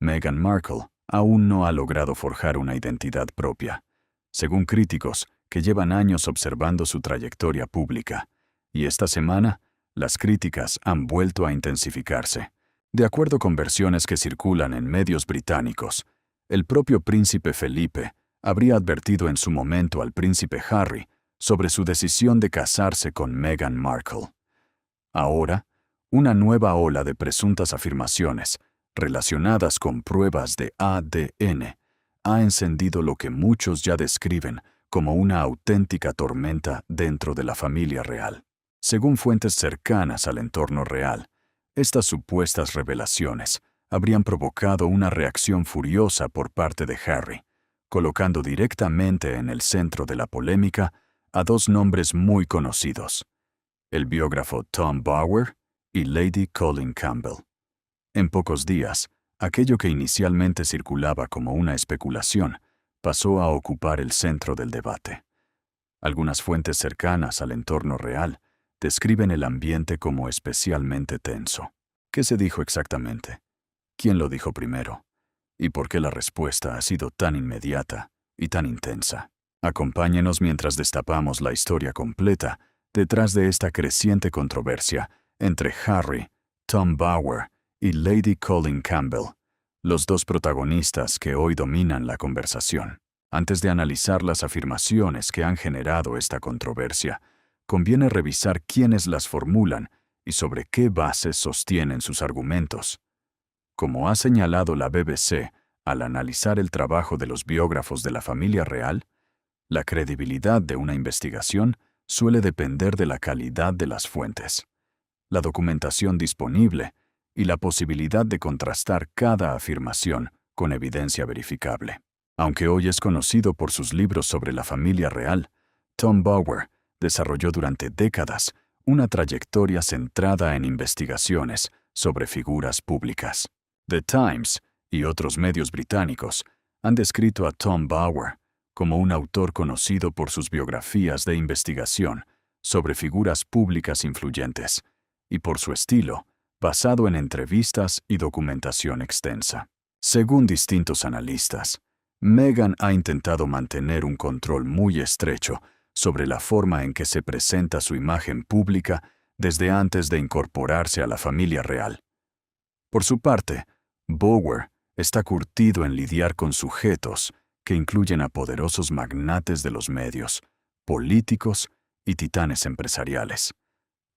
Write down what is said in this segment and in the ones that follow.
Meghan Markle aún no ha logrado forjar una identidad propia, según críticos que llevan años observando su trayectoria pública, y esta semana las críticas han vuelto a intensificarse. De acuerdo con versiones que circulan en medios británicos, el propio príncipe Felipe habría advertido en su momento al príncipe Harry sobre su decisión de casarse con Meghan Markle. Ahora, una nueva ola de presuntas afirmaciones relacionadas con pruebas de ADN ha encendido lo que muchos ya describen como una auténtica tormenta dentro de la familia real. Según fuentes cercanas al entorno real, estas supuestas revelaciones habrían provocado una reacción furiosa por parte de Harry, colocando directamente en el centro de la polémica a dos nombres muy conocidos: el biógrafo Tom Bower y Lady Colin Campbell. En pocos días, aquello que inicialmente circulaba como una especulación pasó a ocupar el centro del debate. Algunas fuentes cercanas al entorno real describen el ambiente como especialmente tenso. ¿Qué se dijo exactamente? ¿Quién lo dijo primero? ¿Y por qué la respuesta ha sido tan inmediata y tan intensa? Acompáñenos mientras destapamos la historia completa detrás de esta creciente controversia entre Harry, Tom Bower y Lady Colin Campbell, los dos protagonistas que hoy dominan la conversación. Antes de analizar las afirmaciones que han generado esta controversia, conviene revisar quiénes las formulan y sobre qué bases sostienen sus argumentos. Como ha señalado la BBC al analizar el trabajo de los biógrafos de la familia real, la credibilidad de una investigación suele depender de la calidad de las fuentes, la documentación disponible y la posibilidad de contrastar cada afirmación con evidencia verificable. Aunque hoy es conocido por sus libros sobre la familia real, Tom Bower desarrolló durante décadas una trayectoria centrada en investigaciones sobre figuras públicas. The Times y otros medios británicos han descrito a Tom Bower como un autor conocido por sus biografías de investigación sobre figuras públicas influyentes y por su estilo, basado en entrevistas y documentación extensa. Según distintos analistas, Meghan ha intentado mantener un control muy estrecho sobre la forma en que se presenta su imagen pública desde antes de incorporarse a la familia real. Por su parte, Bower está curtido en lidiar con sujetos que incluyen a poderosos magnates de los medios, políticos y titanes empresariales,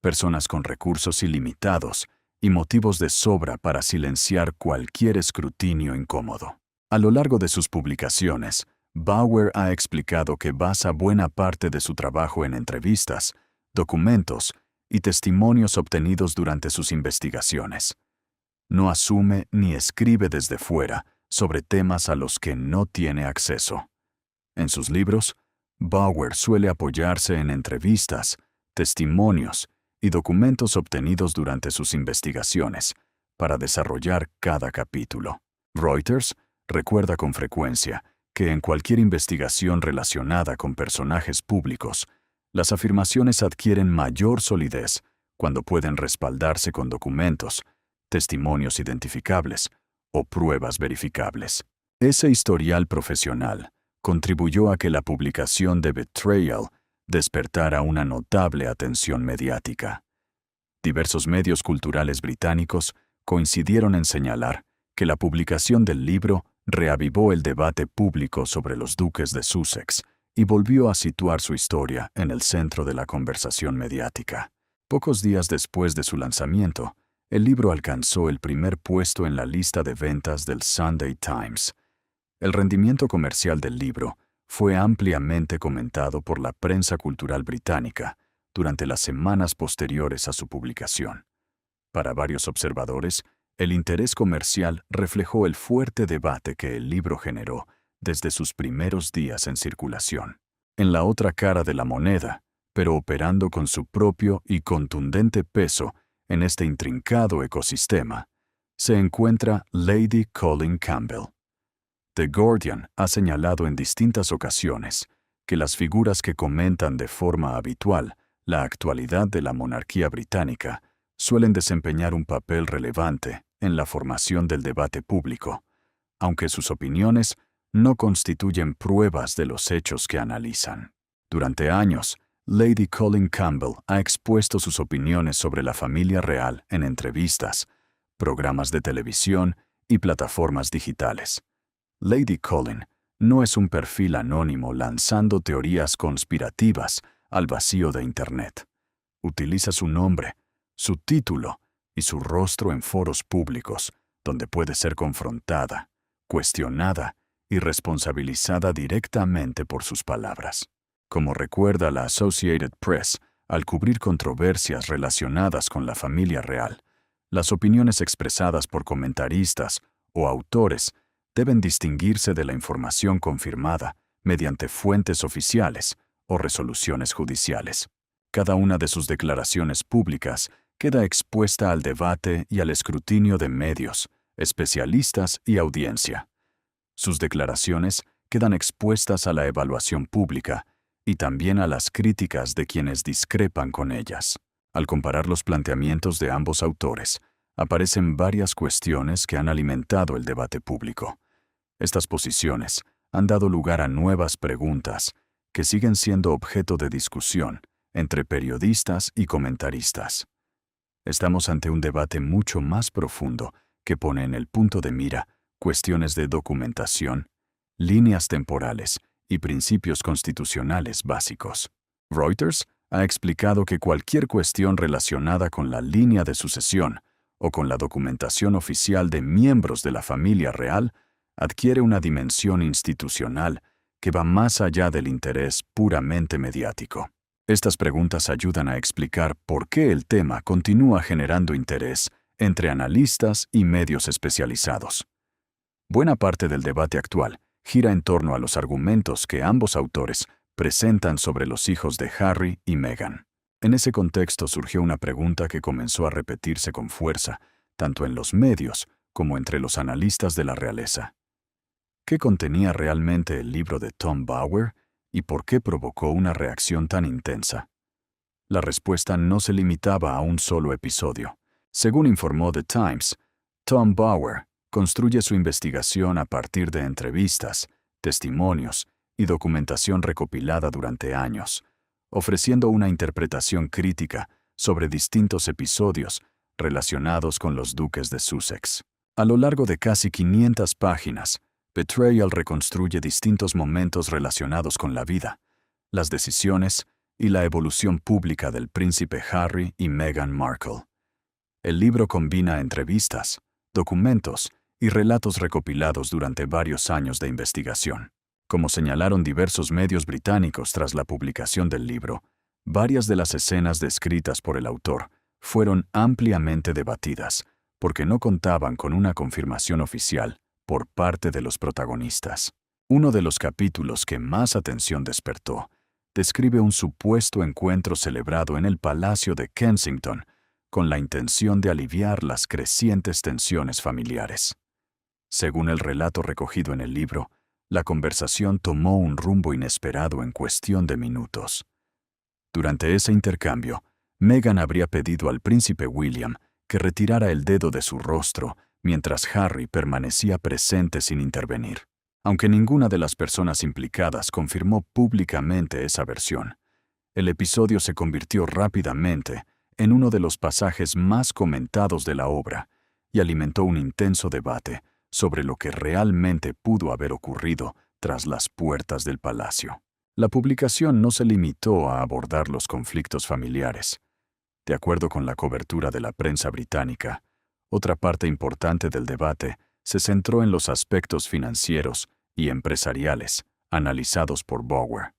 personas con recursos ilimitados y motivos de sobra para silenciar cualquier escrutinio incómodo. A lo largo de sus publicaciones, Bower ha explicado que basa buena parte de su trabajo en entrevistas, documentos y testimonios obtenidos durante sus investigaciones. No asume ni escribe desde fuera sobre temas a los que no tiene acceso. En sus libros, Bower suele apoyarse en entrevistas, testimonios y documentos obtenidos durante sus investigaciones para desarrollar cada capítulo. Reuters recuerda con frecuencia que en cualquier investigación relacionada con personajes públicos, las afirmaciones adquieren mayor solidez cuando pueden respaldarse con documentos, testimonios identificables o pruebas verificables. Ese historial profesional contribuyó a que la publicación de Betrayal despertara una notable atención mediática. Diversos medios culturales británicos coincidieron en señalar que la publicación del libro reavivó el debate público sobre los duques de Sussex y volvió a situar su historia en el centro de la conversación mediática. Pocos días después de su lanzamiento, el libro alcanzó el primer puesto en la lista de ventas del Sunday Times. El rendimiento comercial del libro fue ampliamente comentado por la prensa cultural británica durante las semanas posteriores a su publicación. Para varios observadores, el interés comercial reflejó el fuerte debate que el libro generó desde sus primeros días en circulación. En la otra cara de la moneda, pero operando con su propio y contundente peso en este intrincado ecosistema, se encuentra Lady Colin Campbell. The Guardian ha señalado en distintas ocasiones que las figuras que comentan de forma habitual la actualidad de la monarquía británica suelen desempeñar un papel relevante en la formación del debate público, aunque sus opiniones no constituyen pruebas de los hechos que analizan. Durante años, Lady Colin Campbell ha expuesto sus opiniones sobre la familia real en entrevistas, programas de televisión y plataformas digitales. Lady Colin no es un perfil anónimo lanzando teorías conspirativas al vacío de Internet. Utiliza su nombre, su título y su rostro en foros públicos, donde puede ser confrontada, cuestionada y responsabilizada directamente por sus palabras. Como recuerda la Associated Press, al cubrir controversias relacionadas con la familia real, las opiniones expresadas por comentaristas o autores deben distinguirse de la información confirmada mediante fuentes oficiales o resoluciones judiciales. Cada una de sus declaraciones públicas queda expuesta al debate y al escrutinio de medios, especialistas y audiencia. Sus declaraciones quedan expuestas a la evaluación pública y también a las críticas de quienes discrepan con ellas. Al comparar los planteamientos de ambos autores, aparecen varias cuestiones que han alimentado el debate público. Estas posiciones han dado lugar a nuevas preguntas que siguen siendo objeto de discusión entre periodistas y comentaristas. Estamos ante un debate mucho más profundo que pone en el punto de mira cuestiones de documentación, líneas temporales y principios constitucionales básicos. Reuters ha explicado que cualquier cuestión relacionada con la línea de sucesión o con la documentación oficial de miembros de la familia real adquiere una dimensión institucional que va más allá del interés puramente mediático. Estas preguntas ayudan a explicar por qué el tema continúa generando interés entre analistas y medios especializados. Buena parte del debate actual gira en torno a los argumentos que ambos autores presentan sobre los hijos de Harry y Meghan. En ese contexto surgió una pregunta que comenzó a repetirse con fuerza, tanto en los medios como entre los analistas de la realeza. ¿Qué contenía realmente el libro de Tom Bower y por qué provocó una reacción tan intensa? La respuesta no se limitaba a un solo episodio. Según informó The Times, Tom Bower construye su investigación a partir de entrevistas, testimonios y documentación recopilada durante años, ofreciendo una interpretación crítica sobre distintos episodios relacionados con los duques de Sussex. A lo largo de casi 500 páginas, Betrayal reconstruye distintos momentos relacionados con la vida, las decisiones y la evolución pública del príncipe Harry y Meghan Markle. El libro combina entrevistas, documentos y relatos recopilados durante varios años de investigación. Como señalaron diversos medios británicos tras la publicación del libro, varias de las escenas descritas por el autor fueron ampliamente debatidas porque no contaban con una confirmación oficial por parte de los protagonistas. Uno de los capítulos que más atención despertó describe un supuesto encuentro celebrado en el Palacio de Kensington con la intención de aliviar las crecientes tensiones familiares. Según el relato recogido en el libro, la conversación tomó un rumbo inesperado en cuestión de minutos. Durante ese intercambio, Meghan habría pedido al príncipe William que retirara el dedo de su rostro mientras Harry permanecía presente sin intervenir. Aunque ninguna de las personas implicadas confirmó públicamente esa versión, el episodio se convirtió rápidamente en uno de los pasajes más comentados de la obra y alimentó un intenso debate sobre lo que realmente pudo haber ocurrido tras las puertas del palacio. La publicación no se limitó a abordar los conflictos familiares. De acuerdo con la cobertura de la prensa británica, otra parte importante del debate se centró en los aspectos financieros y empresariales analizados por Bower,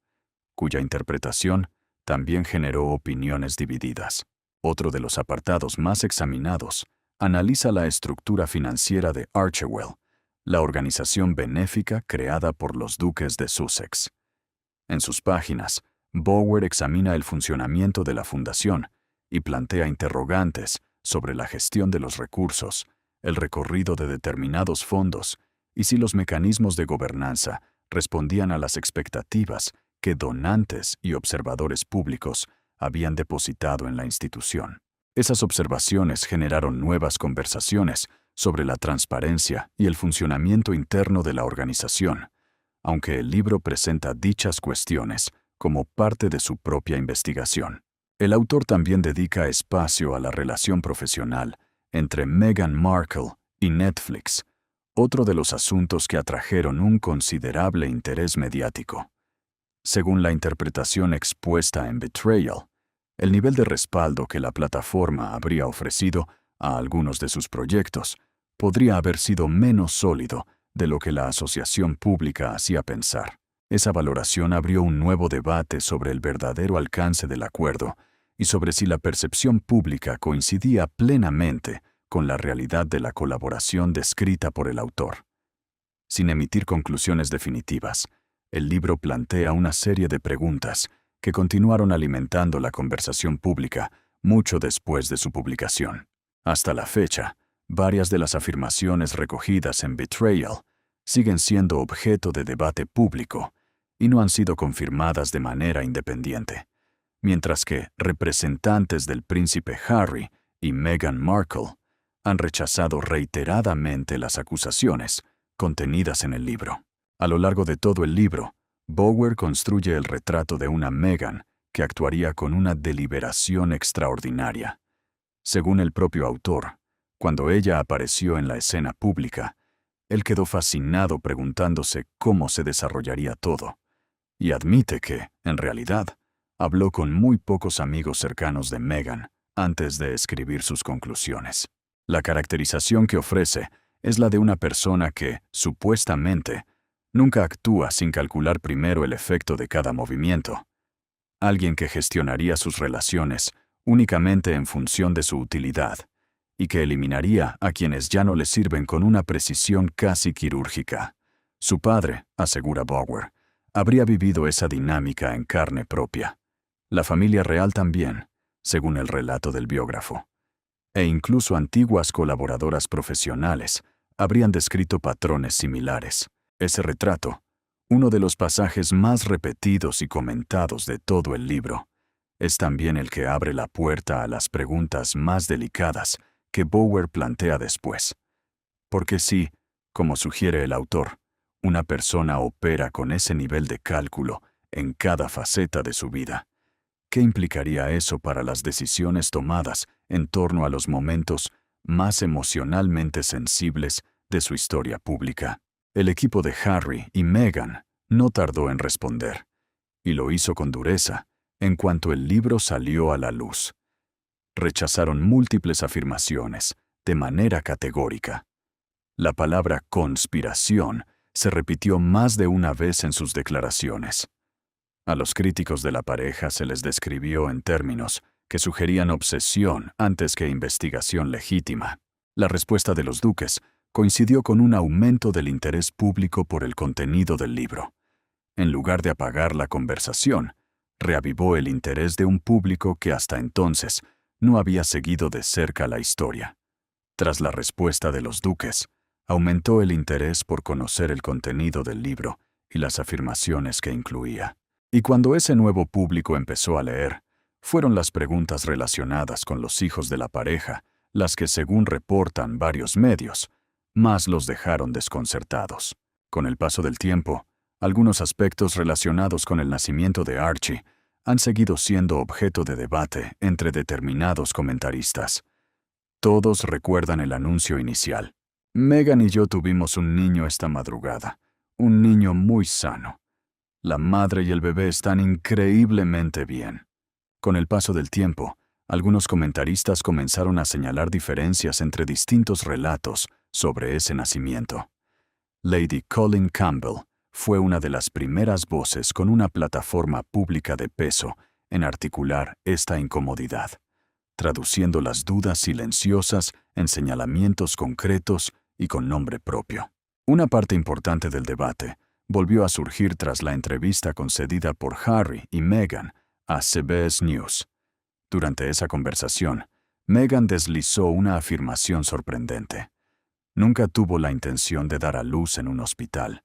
cuya interpretación también generó opiniones divididas. Otro de los apartados más examinados analiza la estructura financiera de Archewell, la organización benéfica creada por los duques de Sussex. En sus páginas, Bower examina el funcionamiento de la fundación y plantea interrogantes sobre la gestión de los recursos, el recorrido de determinados fondos y si los mecanismos de gobernanza respondían a las expectativas que donantes y observadores públicos habían depositado en la institución. Esas observaciones generaron nuevas conversaciones sobre la transparencia y el funcionamiento interno de la organización, aunque el libro presenta dichas cuestiones como parte de su propia investigación. El autor también dedica espacio a la relación profesional entre Meghan Markle y Netflix, otro de los asuntos que atrajeron un considerable interés mediático. Según la interpretación expuesta en Betrayal, el nivel de respaldo que la plataforma habría ofrecido a algunos de sus proyectos podría haber sido menos sólido de lo que la asociación pública hacía pensar. Esa valoración abrió un nuevo debate sobre el verdadero alcance del acuerdo y sobre si la percepción pública coincidía plenamente con la realidad de la colaboración descrita por el autor. Sin emitir conclusiones definitivas, el libro plantea una serie de preguntas que continuaron alimentando la conversación pública mucho después de su publicación. Hasta la fecha, varias de las afirmaciones recogidas en Betrayal siguen siendo objeto de debate público y no han sido confirmadas de manera independiente, mientras que representantes del príncipe Harry y Meghan Markle han rechazado reiteradamente las acusaciones contenidas en el libro. A lo largo de todo el libro, Bauer construye el retrato de una Meghan que actuaría con una deliberación extraordinaria. Según el propio autor, cuando ella apareció en la escena pública, él quedó fascinado preguntándose cómo se desarrollaría todo, y admite que, en realidad, habló con muy pocos amigos cercanos de Meghan antes de escribir sus conclusiones. La caracterización que ofrece es la de una persona que, supuestamente, nunca actúa sin calcular primero el efecto de cada movimiento. Alguien que gestionaría sus relaciones únicamente en función de su utilidad y que eliminaría a quienes ya no le sirven con una precisión casi quirúrgica. Su padre, asegura Bauer, habría vivido esa dinámica en carne propia. La familia real también, según el relato del biógrafo. E incluso antiguas colaboradoras profesionales habrían descrito patrones similares. Ese retrato, uno de los pasajes más repetidos y comentados de todo el libro, es también el que abre la puerta a las preguntas más delicadas que Bauer plantea después. Porque si, como sugiere el autor, una persona opera con ese nivel de cálculo en cada faceta de su vida, ¿qué implicaría eso para las decisiones tomadas en torno a los momentos más emocionalmente sensibles de su historia pública? El equipo de Harry y Meghan no tardó en responder, y lo hizo con dureza en cuanto el libro salió a la luz. Rechazaron múltiples afirmaciones de manera categórica. La palabra conspiración se repitió más de una vez en sus declaraciones. A los críticos de la pareja se les describió en términos que sugerían obsesión antes que investigación legítima. La respuesta de los duques coincidió con un aumento del interés público por el contenido del libro. En lugar de apagar la conversación, reavivó el interés de un público que hasta entonces no había seguido de cerca la historia. Tras la respuesta de los duques, aumentó el interés por conocer el contenido del libro y las afirmaciones que incluía. Y cuando ese nuevo público empezó a leer, fueron las preguntas relacionadas con los hijos de la pareja las que, según reportan varios medios, más los dejaron desconcertados. Con el paso del tiempo, algunos aspectos relacionados con el nacimiento de Archie han seguido siendo objeto de debate entre determinados comentaristas. Todos recuerdan el anuncio inicial. Meghan y yo tuvimos un niño esta madrugada, un niño muy sano. La madre y el bebé están increíblemente bien. Con el paso del tiempo, algunos comentaristas comenzaron a señalar diferencias entre distintos relatos sobre ese nacimiento. Lady Colin Campbell fue una de las primeras voces con una plataforma pública de peso en articular esta incomodidad, traduciendo las dudas silenciosas en señalamientos concretos y con nombre propio. Una parte importante del debate volvió a surgir tras la entrevista concedida por Harry y Meghan a CBS News. Durante esa conversación, Meghan deslizó una afirmación sorprendente. Nunca tuvo la intención de dar a luz en un hospital.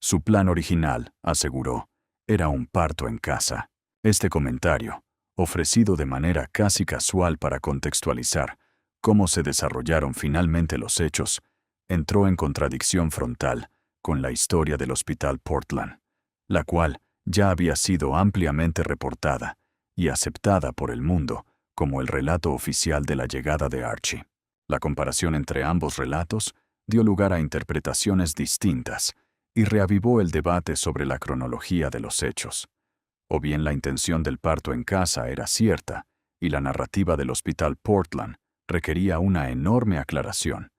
Su plan original, aseguró, era un parto en casa. Este comentario, ofrecido de manera casi casual para contextualizar cómo se desarrollaron finalmente los hechos, entró en contradicción frontal con la historia del Hospital Portland, la cual ya había sido ampliamente reportada y aceptada por el mundo como el relato oficial de la llegada de Archie. La comparación entre ambos relatos dio lugar a interpretaciones distintas y reavivó el debate sobre la cronología de los hechos. O bien la intención del parto en casa era cierta y la narrativa del Hospital Portland requería una enorme aclaración,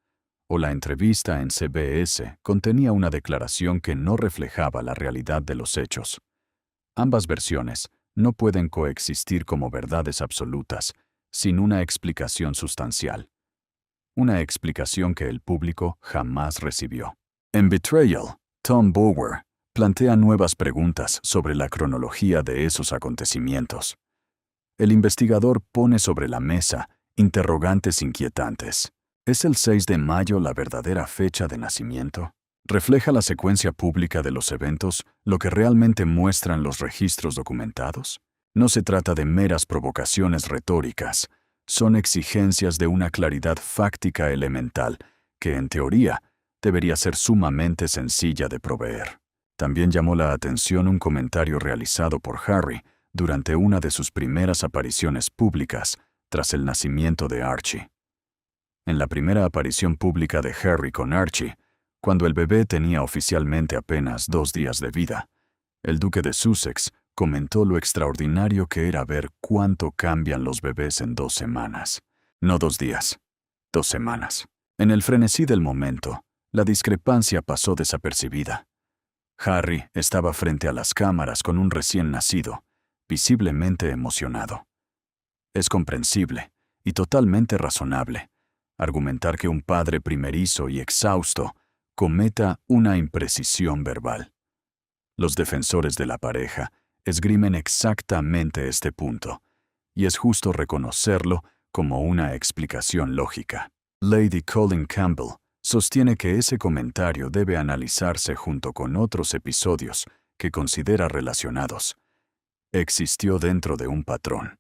o la entrevista en CBS contenía una declaración que no reflejaba la realidad de los hechos. Ambas versiones no pueden coexistir como verdades absolutas sin una explicación sustancial. Una explicación que el público jamás recibió. En Betrayal, Tom Bower plantea nuevas preguntas sobre la cronología de esos acontecimientos. El investigador pone sobre la mesa interrogantes inquietantes. ¿Es el 6 de mayo la verdadera fecha de nacimiento? ¿Refleja la secuencia pública de los eventos lo que realmente muestran los registros documentados? No se trata de meras provocaciones retóricas, son exigencias de una claridad fáctica elemental que, en teoría, debería ser sumamente sencilla de proveer. También llamó la atención un comentario realizado por Harry durante una de sus primeras apariciones públicas tras el nacimiento de Archie. En la primera aparición pública de Harry con Archie, cuando el bebé tenía oficialmente apenas 2 días de vida, el duque de Sussex comentó lo extraordinario que era ver cuánto cambian los bebés en 2 semanas. No 2 días, 2 semanas. En el frenesí del momento, la discrepancia pasó desapercibida. Harry estaba frente a las cámaras con un recién nacido, visiblemente emocionado. Es comprensible y totalmente razonable argumentar que un padre primerizo y exhausto cometa una imprecisión verbal. Los defensores de la pareja esgrimen exactamente este punto, y es justo reconocerlo como una explicación lógica. Lady Colin Campbell sostiene que ese comentario debe analizarse junto con otros episodios que considera relacionados. Existió dentro de un patrón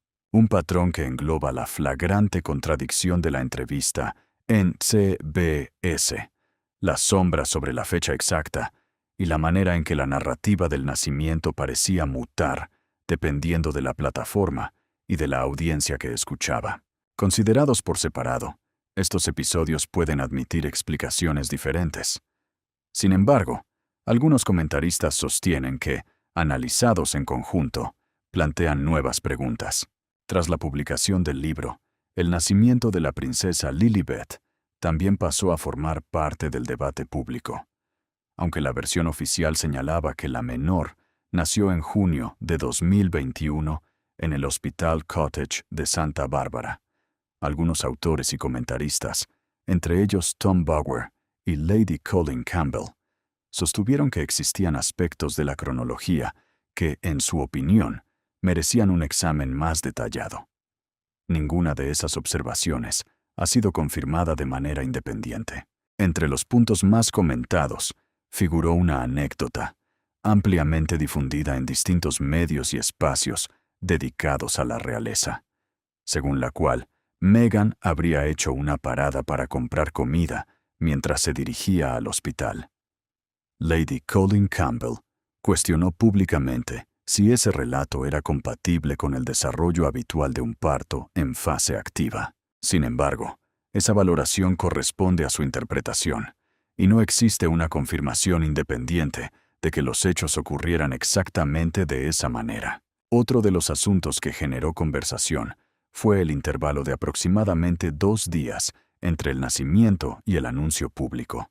que engloba la flagrante contradicción de la entrevista en CBS, la sombra sobre la fecha exacta y la manera en que la narrativa del nacimiento parecía mutar dependiendo de la plataforma y de la audiencia que escuchaba. Considerados por separado, estos episodios pueden admitir explicaciones diferentes. Sin embargo, algunos comentaristas sostienen que, analizados en conjunto, plantean nuevas preguntas. Tras la publicación del libro, el nacimiento de la princesa Lilibet también pasó a formar parte del debate público. Aunque la versión oficial señalaba que la menor nació en junio de 2021 en el Hospital Cottage de Santa Bárbara, algunos autores y comentaristas, entre ellos Tom Bower y Lady Colin Campbell, sostuvieron que existían aspectos de la cronología que, en su opinión, merecían un examen más detallado. Ninguna de esas observaciones ha sido confirmada de manera independiente. Entre los puntos más comentados figuró una anécdota, ampliamente difundida en distintos medios y espacios dedicados a la realeza, según la cual Meghan habría hecho una parada para comprar comida mientras se dirigía al hospital. Lady Colin Campbell cuestionó públicamente si ese relato era compatible con el desarrollo habitual de un parto en fase activa. Sin embargo, esa valoración corresponde a su interpretación, y no existe una confirmación independiente de que los hechos ocurrieran exactamente de esa manera. Otro de los asuntos que generó conversación fue el intervalo de aproximadamente 2 días entre el nacimiento y el anuncio público.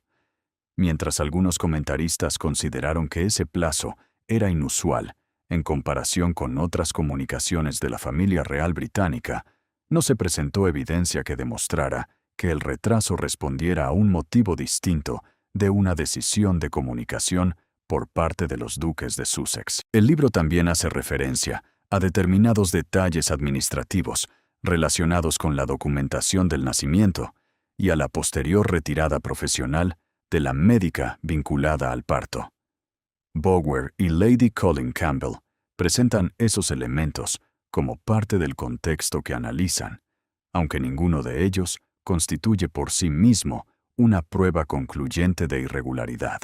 Mientras algunos comentaristas consideraron que ese plazo era inusual en comparación con otras comunicaciones de la familia real británica, no se presentó evidencia que demostrara que el retraso respondiera a un motivo distinto de una decisión de comunicación por parte de los duques de Sussex. El libro también hace referencia a determinados detalles administrativos relacionados con la documentación del nacimiento y a la posterior retirada profesional de la médica vinculada al parto. Bower y Lady Colin Campbell presentan esos elementos como parte del contexto que analizan, aunque ninguno de ellos constituye por sí mismo una prueba concluyente de irregularidad.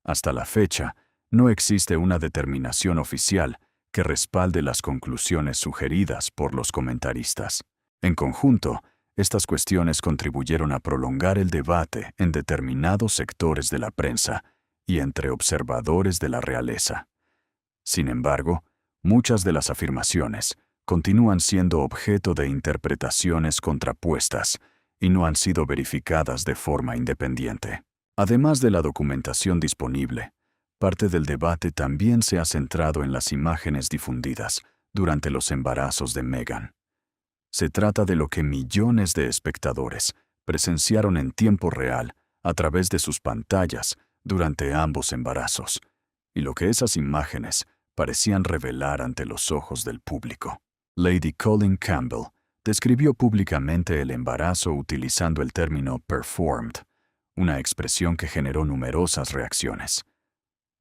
Hasta la fecha, no existe una determinación oficial que respalde las conclusiones sugeridas por los comentaristas. En conjunto, estas cuestiones contribuyeron a prolongar el debate en determinados sectores de la prensa y entre observadores de la realeza. Sin embargo, muchas de las afirmaciones continúan siendo objeto de interpretaciones contrapuestas y no han sido verificadas de forma independiente. Además de la documentación disponible, parte del debate también se ha centrado en las imágenes difundidas durante los embarazos de Meghan. Se trata de lo que millones de espectadores presenciaron en tiempo real a través de sus pantallas durante ambos embarazos, y lo que esas imágenes parecían revelar ante los ojos del público. Lady Colin Campbell describió públicamente el embarazo utilizando el término performed, una expresión que generó numerosas reacciones.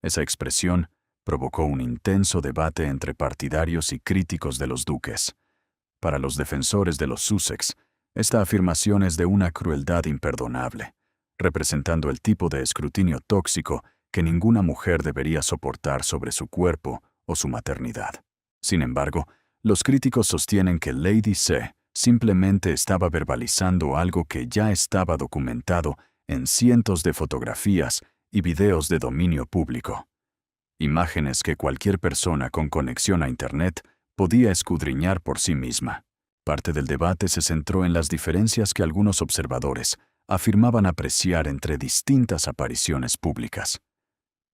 Esa expresión provocó un intenso debate entre partidarios y críticos de los duques. Para los defensores de los Sussex, esta afirmación es de una crueldad imperdonable, representando el tipo de escrutinio tóxico que ninguna mujer debería soportar sobre su cuerpo o su maternidad. Sin embargo, los críticos sostienen que Lady C simplemente estaba verbalizando algo que ya estaba documentado en cientos de fotografías y videos de dominio público. Imágenes que cualquier persona con conexión a Internet podía escudriñar por sí misma. Parte del debate se centró en las diferencias que algunos observadores afirmaban apreciar entre distintas apariciones públicas.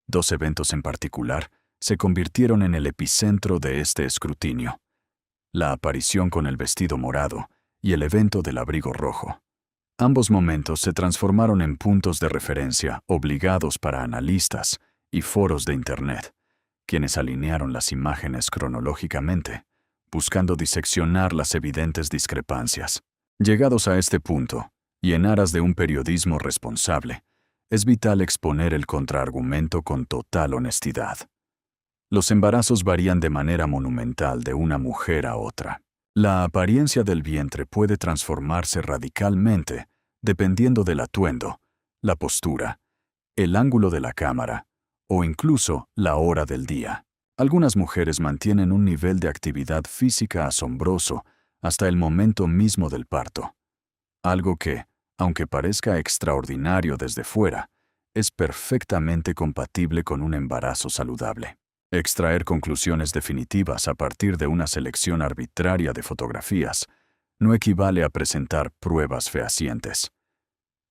Dos eventos en particular se convirtieron en el epicentro de este escrutinio: la aparición con el vestido morado y el evento del abrigo rojo. Ambos momentos se transformaron en puntos de referencia obligados para analistas y foros de Internet, quienes alinearon las imágenes cronológicamente, buscando diseccionar las evidentes discrepancias. Llegados a este punto, y en aras de un periodismo responsable, es vital exponer el contraargumento con total honestidad. Los embarazos varían de manera monumental de una mujer a otra. La apariencia del vientre puede transformarse radicalmente dependiendo del atuendo, la postura, el ángulo de la cámara o incluso la hora del día. Algunas mujeres mantienen un nivel de actividad física asombroso hasta el momento mismo del parto, algo que, aunque parezca extraordinario desde fuera, es perfectamente compatible con un embarazo saludable. Extraer conclusiones definitivas a partir de una selección arbitraria de fotografías no equivale a presentar pruebas fehacientes.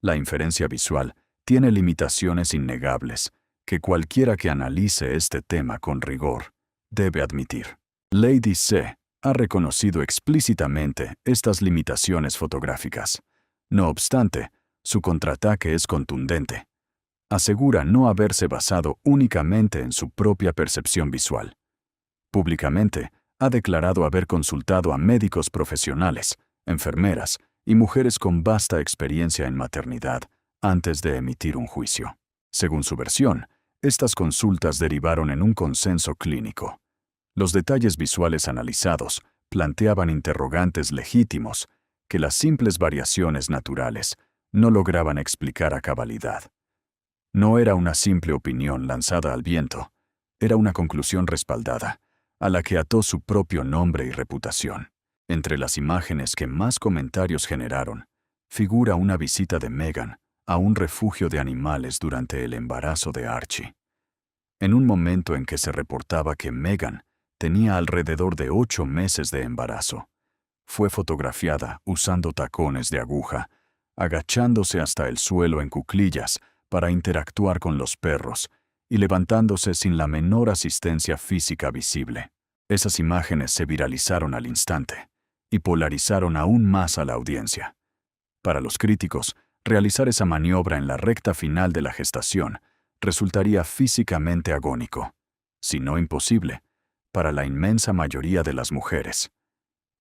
La inferencia visual tiene limitaciones innegables que cualquiera que analice este tema con rigor debe admitir. Lady C ha reconocido explícitamente estas limitaciones fotográficas. No obstante, su contraataque es contundente. Asegura no haberse basado únicamente en su propia percepción visual. Públicamente, ha declarado haber consultado a médicos profesionales, enfermeras y mujeres con vasta experiencia en maternidad antes de emitir un juicio. Según su versión, estas consultas derivaron en un consenso clínico. Los detalles visuales analizados planteaban interrogantes legítimos que las simples variaciones naturales no lograban explicar a cabalidad. No era una simple opinión lanzada al viento, era una conclusión respaldada, a la que ató su propio nombre y reputación. Entre las imágenes que más comentarios generaron, figura una visita de Meghan a un refugio de animales durante el embarazo de Archie. En un momento en que se reportaba que Meghan tenía alrededor de 8 meses de embarazo, fue fotografiada usando tacones de aguja, agachándose hasta el suelo en cuclillas para interactuar con los perros y levantándose sin la menor asistencia física visible. Esas imágenes se viralizaron al instante y polarizaron aún más a la audiencia. Para los críticos, realizar esa maniobra en la recta final de la gestación resultaría físicamente agónico, si no imposible, para la inmensa mayoría de las mujeres.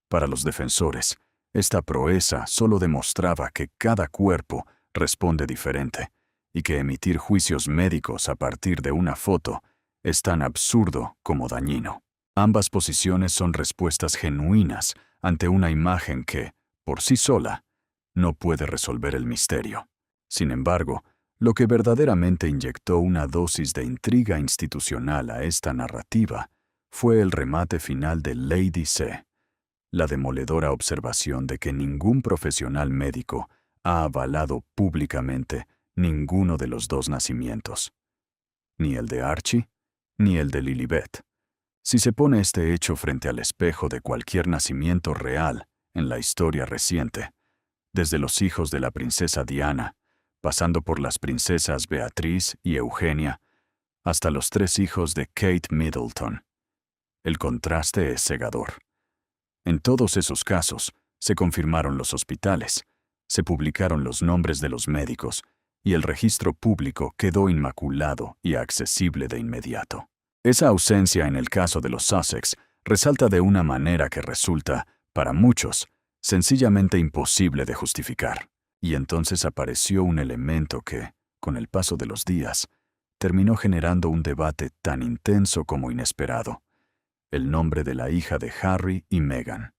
Para los defensores, esta proeza solo demostraba que cada cuerpo responde diferente y que emitir juicios médicos a partir de una foto es tan absurdo como dañino. Ambas posiciones son respuestas genuinas ante una imagen que, por sí sola, no puede resolver el misterio. Sin embargo, lo que verdaderamente inyectó una dosis de intriga institucional a esta narrativa fue el remate final de Lady C, la demoledora observación de que ningún profesional médico ha avalado públicamente ninguno de los dos nacimientos, ni el de Archie, ni el de Lilibet. Si se pone este hecho frente al espejo de cualquier nacimiento real en la historia reciente, desde los hijos de la princesa Diana, pasando por las princesas Beatriz y Eugenia, hasta los 3 hijos de Kate Middleton, el contraste es cegador. En todos esos casos, se confirmaron los hospitales, se publicaron los nombres de los médicos, y el registro público quedó inmaculado y accesible de inmediato. Esa ausencia en el caso de los Sussex resalta de una manera que resulta, para muchos, sencillamente imposible de justificar. Y entonces apareció un elemento que, con el paso de los días, terminó generando un debate tan intenso como inesperado: el nombre de la hija de Harry y Meghan.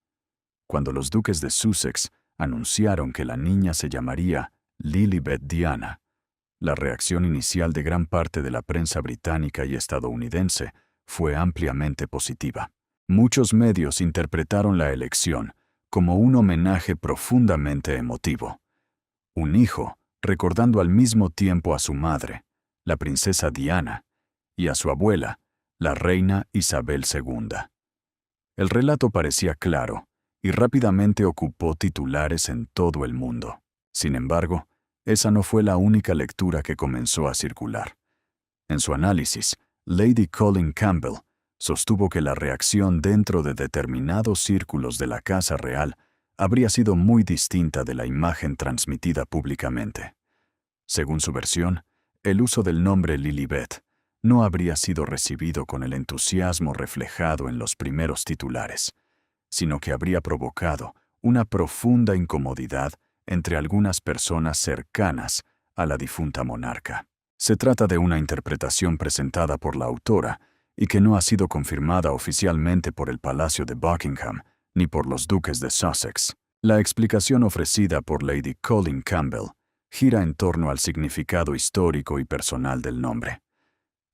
Cuando los duques de Sussex anunciaron que la niña se llamaría Lilibet Diana, la reacción inicial de gran parte de la prensa británica y estadounidense fue ampliamente positiva. Muchos medios interpretaron la elección como un homenaje profundamente emotivo. Un hijo recordando al mismo tiempo a su madre, la princesa Diana, y a su abuela, la reina Isabel II. El relato parecía claro y rápidamente ocupó titulares en todo el mundo. Sin embargo, esa no fue la única lectura que comenzó a circular. En su análisis, Lady Colin Campbell sostuvo que la reacción dentro de determinados círculos de la Casa Real habría sido muy distinta de la imagen transmitida públicamente. Según su versión, el uso del nombre Lilibet no habría sido recibido con el entusiasmo reflejado en los primeros titulares, sino que habría provocado una profunda incomodidad entre algunas personas cercanas a la difunta monarca. Se trata de una interpretación presentada por la autora y que no ha sido confirmada oficialmente por el Palacio de Buckingham ni por los duques de Sussex. La explicación ofrecida por Lady Colin Campbell gira en torno al significado histórico y personal del nombre.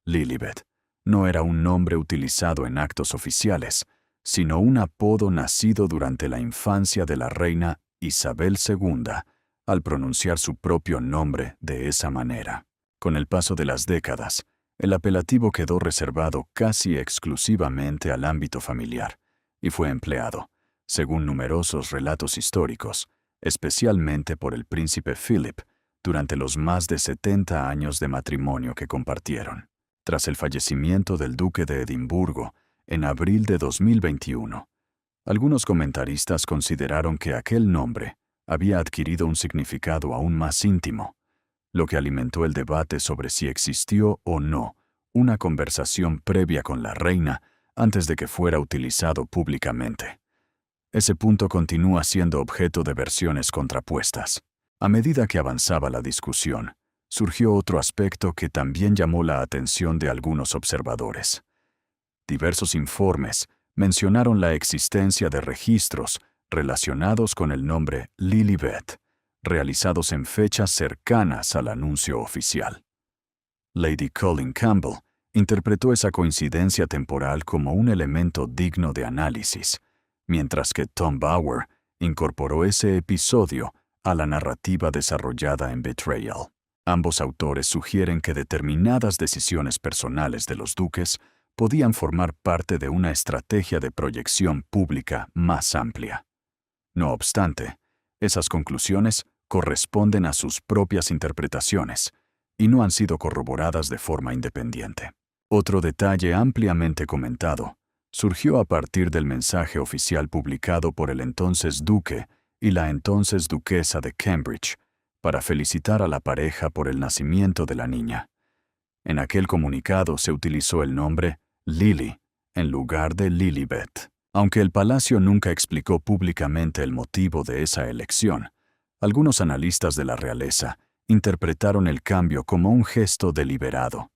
Lilibet no era un nombre utilizado en actos oficiales, sino un apodo nacido durante la infancia de la reina Isabel II al pronunciar su propio nombre de esa manera. Con el paso de las décadas, el apelativo quedó reservado casi exclusivamente al ámbito familiar y fue empleado, según numerosos relatos históricos, especialmente por el príncipe Philip, durante los más de 70 años de matrimonio que compartieron. Tras el fallecimiento del duque de Edimburgo, en abril de 2021, algunos comentaristas consideraron que aquel nombre había adquirido un significado aún más íntimo, lo que alimentó el debate sobre si existió o no una conversación previa con la reina antes de que fuera utilizado públicamente. Ese punto continúa siendo objeto de versiones contrapuestas. A medida que avanzaba la discusión, surgió otro aspecto que también llamó la atención de algunos observadores. Diversos informes mencionaron la existencia de registros relacionados con el nombre Lilibet, realizados en fechas cercanas al anuncio oficial. Lady Colin Campbell interpretó esa coincidencia temporal como un elemento digno de análisis, mientras que Tom Bower incorporó ese episodio a la narrativa desarrollada en Betrayal. Ambos autores sugieren que determinadas decisiones personales de los duques podían formar parte de una estrategia de proyección pública más amplia. No obstante, esas conclusiones corresponden a sus propias interpretaciones y no han sido corroboradas de forma independiente. Otro detalle ampliamente comentado surgió a partir del mensaje oficial publicado por el entonces duque y la entonces duquesa de Cambridge para felicitar a la pareja por el nacimiento de la niña. En aquel comunicado se utilizó el nombre Lily en lugar de Lilibet. Aunque el palacio nunca explicó públicamente el motivo de esa elección, algunos analistas de la realeza interpretaron el cambio como un gesto deliberado,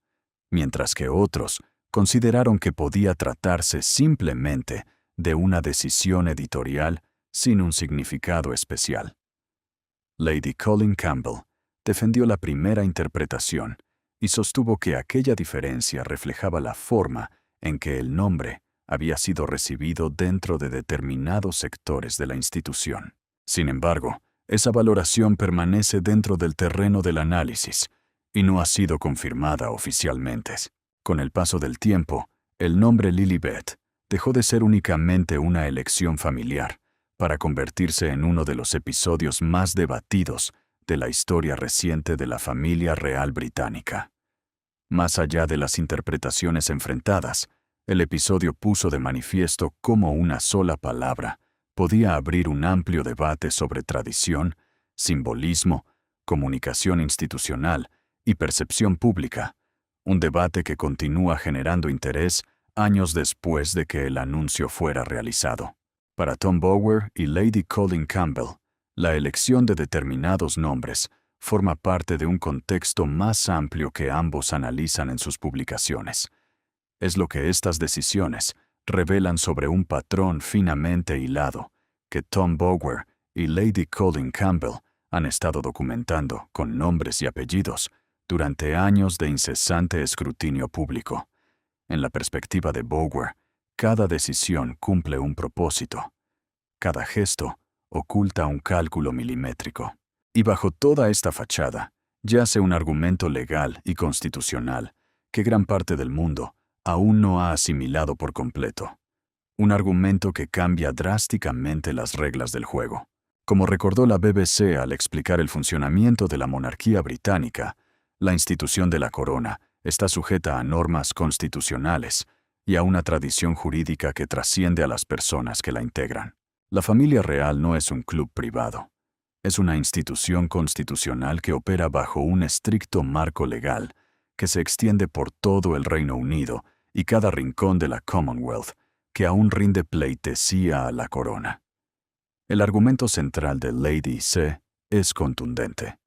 mientras que otros consideraron que podía tratarse simplemente de una decisión editorial sin un significado especial. Lady Colin Campbell defendió la primera interpretación y sostuvo que aquella diferencia reflejaba la forma en que el nombre había sido recibido dentro de determinados sectores de la institución. Sin embargo, esa valoración permanece dentro del terreno del análisis y no ha sido confirmada oficialmente. Con el paso del tiempo, el nombre Lilibet dejó de ser únicamente una elección familiar para convertirse en uno de los episodios más debatidos de la historia reciente de la familia real británica. Más allá de las interpretaciones enfrentadas, el episodio puso de manifiesto cómo una sola palabra podía abrir un amplio debate sobre tradición, simbolismo, comunicación institucional y percepción pública, un debate que continúa generando interés años después de que el anuncio fuera realizado. Para Tom Bower y Lady Colin Campbell, la elección de determinados nombres forma parte de un contexto más amplio que ambos analizan en sus publicaciones. Es lo que estas decisiones revelan sobre un patrón finamente hilado que Tom Bower y Lady Colin Campbell han estado documentando con nombres y apellidos durante años de incesante escrutinio público. En la perspectiva de Bower, cada decisión cumple un propósito. Cada gesto oculta un cálculo milimétrico. Y bajo toda esta fachada yace un argumento legal y constitucional que gran parte del mundo aún no ha asimilado por completo. Un argumento que cambia drásticamente las reglas del juego. Como recordó la BBC al explicar el funcionamiento de la monarquía británica, la institución de la corona está sujeta a normas constitucionales y a una tradición jurídica que trasciende a las personas que la integran. La familia real no es un club privado. Es una institución constitucional que opera bajo un estricto marco legal que se extiende por todo el Reino Unido y cada rincón de la Commonwealth, que aún rinde pleitesía a la corona. El argumento central de Lady C es contundente.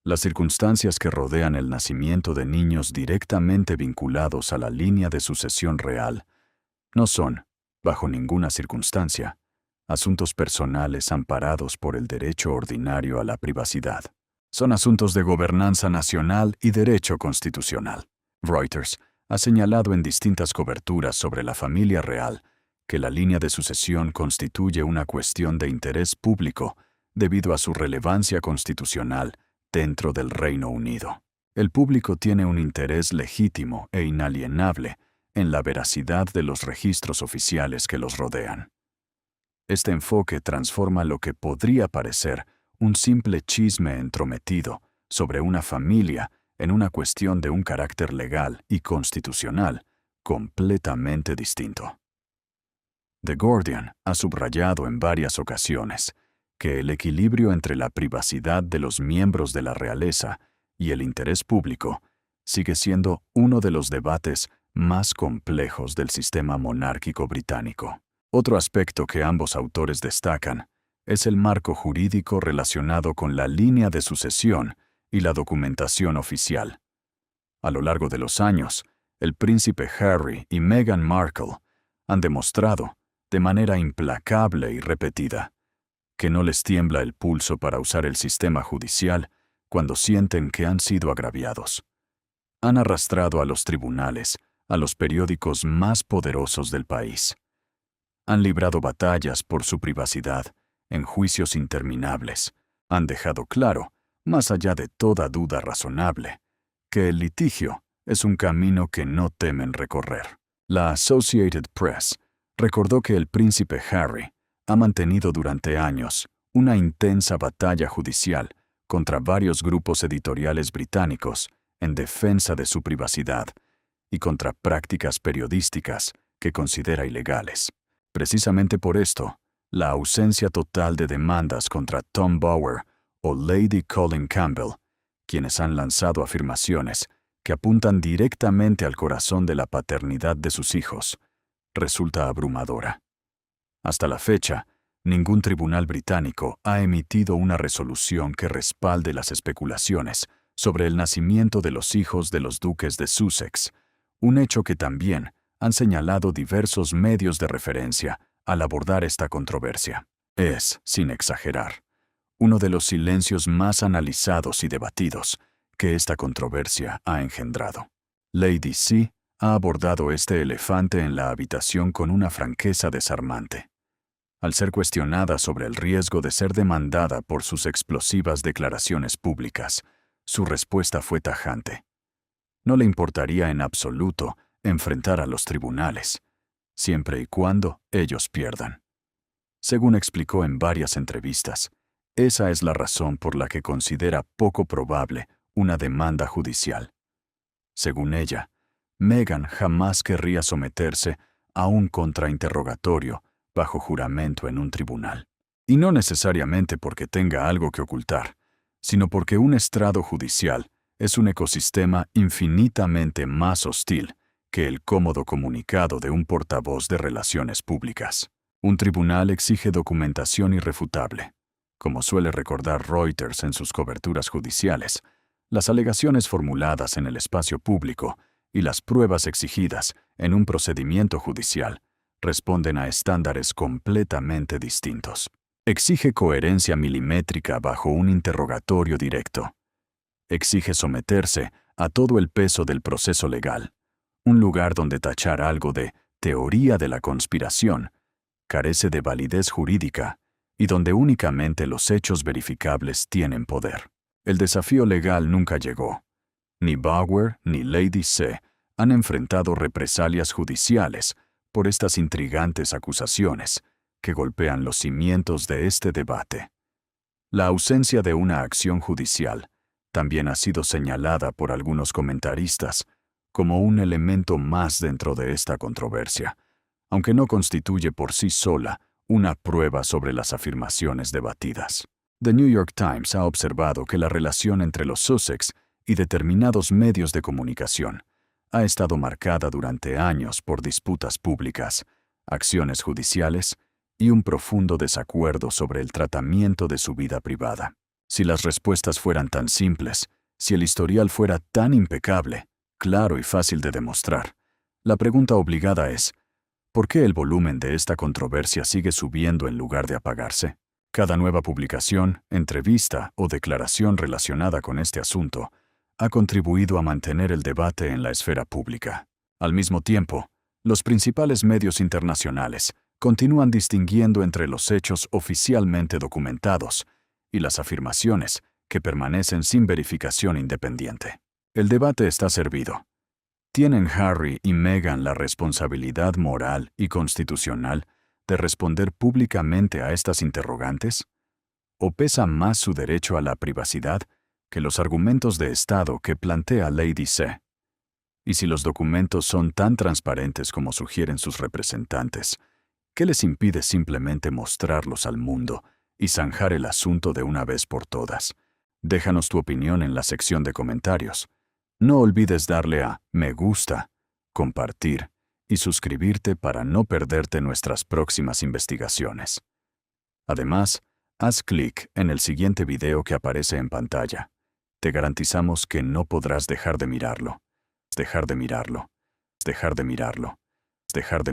Las circunstancias que rodean el nacimiento de niños directamente vinculados a la línea de sucesión real no son, bajo ninguna circunstancia, asuntos personales amparados por el derecho ordinario a la privacidad. Son asuntos de gobernanza nacional y derecho constitucional. Reuters ha señalado en distintas coberturas sobre la familia real que la línea de sucesión constituye una cuestión de interés público debido a su relevancia constitucional dentro del Reino Unido. El público tiene un interés legítimo e inalienable en la veracidad de los registros oficiales que los rodean. Este enfoque transforma lo que podría parecer un simple chisme entrometido sobre una familia en una cuestión de un carácter legal y constitucional completamente distinto. The Guardian ha subrayado en varias ocasiones que el equilibrio entre la privacidad de los miembros de la realeza y el interés público sigue siendo uno de los debates más complejos del sistema monárquico británico. Otro aspecto que ambos autores destacan es el marco jurídico relacionado con la línea de sucesión y la documentación oficial. A lo largo de los años, el príncipe Harry y Meghan Markle han demostrado, de manera implacable y repetida, que no les tiembla el pulso para usar el sistema judicial cuando sienten que han sido agraviados. Han arrastrado a los tribunales a los periódicos más poderosos del país. Han librado batallas por su privacidad en juicios interminables. Han dejado claro, más allá de toda duda razonable, que el litigio es un camino que no temen recorrer. La Associated Press recordó que el príncipe Harry ha mantenido durante años una intensa batalla judicial contra varios grupos editoriales británicos en defensa de su privacidad y contra prácticas periodísticas que considera ilegales. Precisamente por esto, la ausencia total de demandas contra Tom Bower o Lady Colin Campbell, quienes han lanzado afirmaciones que apuntan directamente al corazón de la paternidad de sus hijos, resulta abrumadora. Hasta la fecha, ningún tribunal británico ha emitido una resolución que respalde las especulaciones sobre el nacimiento de los hijos de los duques de Sussex, un hecho que también han señalado diversos medios de referencia al abordar esta controversia. Es, sin exagerar, uno de los silencios más analizados y debatidos que esta controversia ha engendrado. Lady C ha abordado este elefante en la habitación con una franqueza desarmante. Al ser cuestionada sobre el riesgo de ser demandada por sus explosivas declaraciones públicas, su respuesta fue tajante. No le importaría en absoluto enfrentar a los tribunales, siempre y cuando ellos pierdan. Según explicó en varias entrevistas, esa es la razón por la que considera poco probable una demanda judicial. Según ella, Meghan jamás querría someterse a un contrainterrogatorio bajo juramento en un tribunal. Y no necesariamente porque tenga algo que ocultar, sino porque un estrado judicial es un ecosistema infinitamente más hostil que el cómodo comunicado de un portavoz de relaciones públicas. Un tribunal exige documentación irrefutable. Como suele recordar Reuters en sus coberturas judiciales, las alegaciones formuladas en el espacio público y las pruebas exigidas en un procedimiento judicial responden a estándares completamente distintos. Exige coherencia milimétrica bajo un interrogatorio directo. Exige someterse a todo el peso del proceso legal, un lugar donde tachar algo de teoría de la conspiración carece de validez jurídica y donde únicamente los hechos verificables tienen poder. El desafío legal nunca llegó. Ni Bauer ni Lady C han enfrentado represalias judiciales por estas intrigantes acusaciones que golpean los cimientos de este debate. La ausencia de una acción judicial también ha sido señalada por algunos comentaristas como un elemento más dentro de esta controversia, aunque no constituye por sí sola una prueba sobre las afirmaciones debatidas. The New York Times ha observado que la relación entre los Sussex y determinados medios de comunicación ha estado marcada durante años por disputas públicas, acciones judiciales y un profundo desacuerdo sobre el tratamiento de su vida privada. Si las respuestas fueran tan simples, si el historial fuera tan impecable, claro y fácil de demostrar, la pregunta obligada es, ¿por qué el volumen de esta controversia sigue subiendo en lugar de apagarse? Cada nueva publicación, entrevista o declaración relacionada con este asunto ha contribuido a mantener el debate en la esfera pública. Al mismo tiempo, los principales medios internacionales continúan distinguiendo entre los hechos oficialmente documentados y las afirmaciones que permanecen sin verificación independiente. El debate está servido. ¿Tienen Harry y Meghan la responsabilidad moral y constitucional de responder públicamente a estas interrogantes? ¿O pesa más su derecho a la privacidad que los argumentos de Estado que plantea Lady C? Y si los documentos son tan transparentes como sugieren sus representantes, ¿qué les impide simplemente mostrarlos al mundo y zanjar el asunto de una vez por todas? Déjanos tu opinión en la sección de comentarios. No olvides darle a me gusta, compartir y suscribirte para no perderte nuestras próximas investigaciones. Además, haz clic en el siguiente video que aparece en pantalla. Te garantizamos que no podrás dejar de mirarlo. Dejar de mirarlo. Dejar de mirarlo. Dejar de mirarlo.